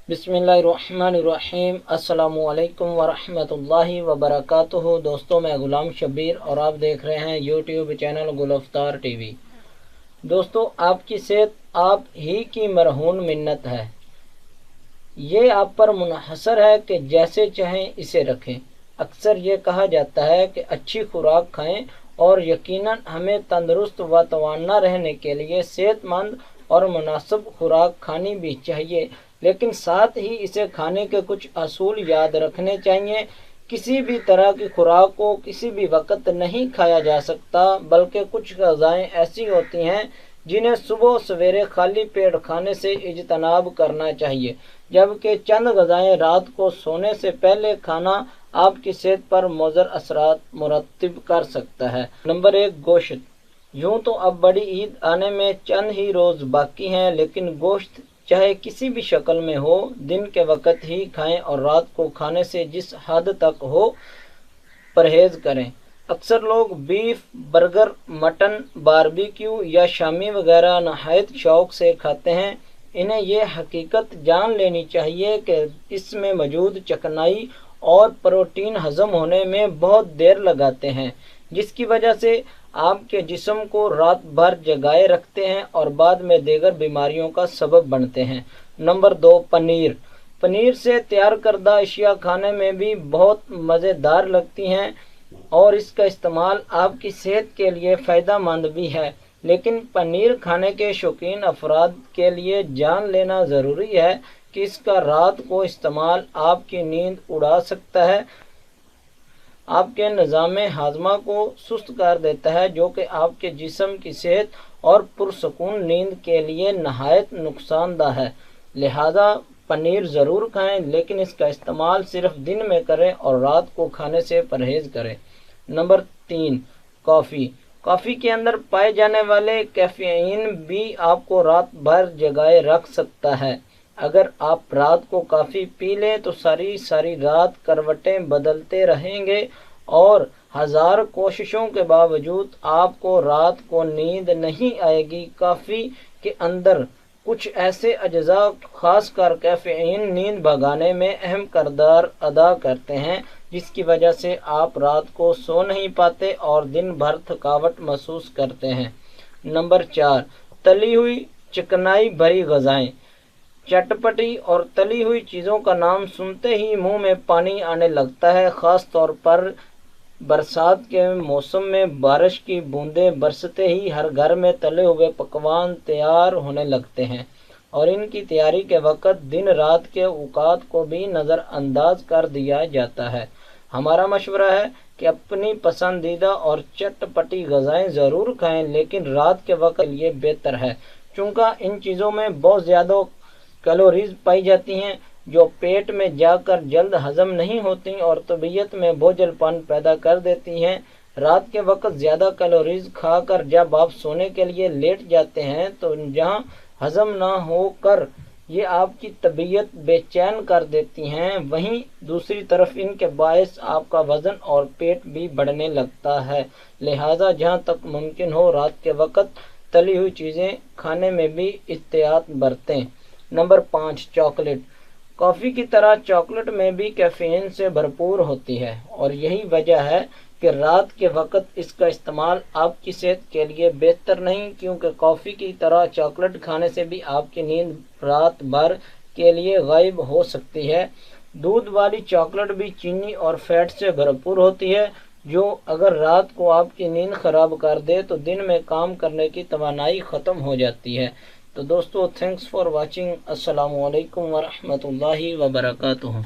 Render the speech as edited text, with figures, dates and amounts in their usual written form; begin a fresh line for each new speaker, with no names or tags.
बिस्मिल्लाहिर्रहमानिर्रहीम। अस्सलामु अलैकुम वरहमतुल्लाहि वबरकातुहू। दोस्तों, मैं गुलाम शब्बीर और आप देख रहे हैं यूट्यूब चैनल गुलफ्तार टीवी। दोस्तों, आपकी सेहत आप ही की मरहून मिन्नत है। ये आप पर मुनहसर है कि जैसे चाहें इसे रखें। अक्सर ये कहा जाता है कि अच्छी खुराक खाएं और यकीनन हमें तंदुरुस्त व तवाना रहने के लिए सेहतमंद और मुनासिब खुराक खानी भी चाहिए, लेकिन साथ ही इसे खाने के कुछ असूल याद रखने चाहिए। किसी भी तरह की खुराक को किसी भी वक्त नहीं खाया जा सकता, बल्कि कुछ ग़िज़ाएँ ऐसी होती हैं जिन्हें सुबह सवेरे खाली पेट खाने से इज्तनाब करना चाहिए, जबकि चंद ग़िज़ाएँ रात को सोने से पहले खाना आपकी सेहत पर मुज़र असरात मुरतब कर सकता है। नंबर 1, गोश्त। यूँ तो अब बड़ी ईद आने में चंद ही रोज़ बाकी हैं, लेकिन गोश्त चाहे किसी भी शक्ल में हो, दिन के वक्त ही खाएं और रात को खाने से जिस हद तक हो परहेज़ करें। अक्सर लोग बीफ, बर्गर, मटन, बारबेक्यू या शामी वगैरह नहायत शौक़ से खाते हैं। इन्हें यह हकीकत जान लेनी चाहिए कि इसमें मौजूद चिकनाई और प्रोटीन हज़म होने में बहुत देर लगाते हैं, जिसकी वजह से आपके जिस्म को रात भर जगाए रखते हैं और बाद में दीगर बीमारियों का सबब बनते हैं। नंबर 2, पनीर। पनीर से तैयार करदा अशिया खाने में भी बहुत मज़ेदार लगती हैं और इसका इस्तेमाल आपकी सेहत के लिए फ़ायदेमंद भी है, लेकिन पनीर खाने के शौकीन अफराद के लिए जान लेना ज़रूरी है कि इसका रात को इस्तेमाल आपकी नींद उड़ा सकता है, आपके निज़ाम हाज़मा को सुस्त कर देता है, जो कि आपके जिस्म की सेहत और पुरसकून नींद के लिए नहायत नुकसानदा है। लिहाजा पनीर ज़रूर खाएं, लेकिन इसका इस्तेमाल सिर्फ दिन में करें और रात को खाने से परहेज़ करें। Number 3, coffee. कॉफ़ी के अंदर पाए जाने वाले कैफ़ीन भी आपको रात भर जगाए रख सकता है। अगर आप रात को काफ़ी पी लें तो सारी रात करवटें बदलते रहेंगे और हज़ार कोशिशों के बावजूद आपको रात को नींद नहीं आएगी। कॉफ़ी के अंदर कुछ ऐसे अज्जा खासकर कैफ़ीन नींद भगाने में अहम किरदार अदा करते हैं, जिसकी वजह से आप रात को सो नहीं पाते और दिन भर थकावट महसूस करते हैं। नंबर 4, तली हुई चिकनाई भरी ग़िज़ाएँ। चटपटी और तली हुई चीज़ों का नाम सुनते ही मुंह में पानी आने लगता है। ख़ास तौर पर बरसात के मौसम में बारिश की बूंदें बरसते ही हर घर में तले हुए पकवान तैयार होने लगते हैं और इनकी तैयारी के वक्त दिन रात के औकात को भी नज़रअंदाज कर दिया जाता है। हमारा मशवरा है कि अपनी पसंदीदा और चटपटी ग़िज़ाएँ ज़रूर खाएं, लेकिन रात के वक्त के लिए बेहतर है, चूँकि इन चीज़ों में बहुत ज़्यादा कैलोरीज पाई जाती हैं जो पेट में जाकर जल्द हजम नहीं होती और तबीयत में बोझलपन पैदा कर देती हैं। रात के वक्त ज़्यादा कैलोरीज खाकर जब आप सोने के लिए लेट जाते हैं तो जहां हजम ना होकर ये आपकी तबीयत बेचैन कर देती हैं, वहीं दूसरी तरफ इनके बायस आपका वज़न और पेट भी बढ़ने लगता है। लिहाजा जहां तक मुमकिन हो रात के वक्त तली हुई चीज़ें खाने में भी एहतियात बरतें। Number 5, chocolate. कॉफ़ी की तरह चॉकलेट में भी कैफ़ीन से भरपूर होती है और यही वजह है कि रात के वक्त इसका इस्तेमाल आपकी सेहत के लिए बेहतर नहीं, क्योंकि कॉफ़ी की तरह चॉकलेट खाने से भी आपकी नींद रात भर के लिए गायब हो सकती है। दूध वाली चॉकलेट भी चीनी और फैट से भरपूर होती है, जो अगर रात को आपकी नींद ख़राब कर दे तो दिन में काम करने की तवानाई ख़त्म हो जाती है। तो दोस्तों, थैंक्स फॉर वाचिंग। अस्सलामु अलैकुम वरहमतुल्लाहि वबरकातुहू।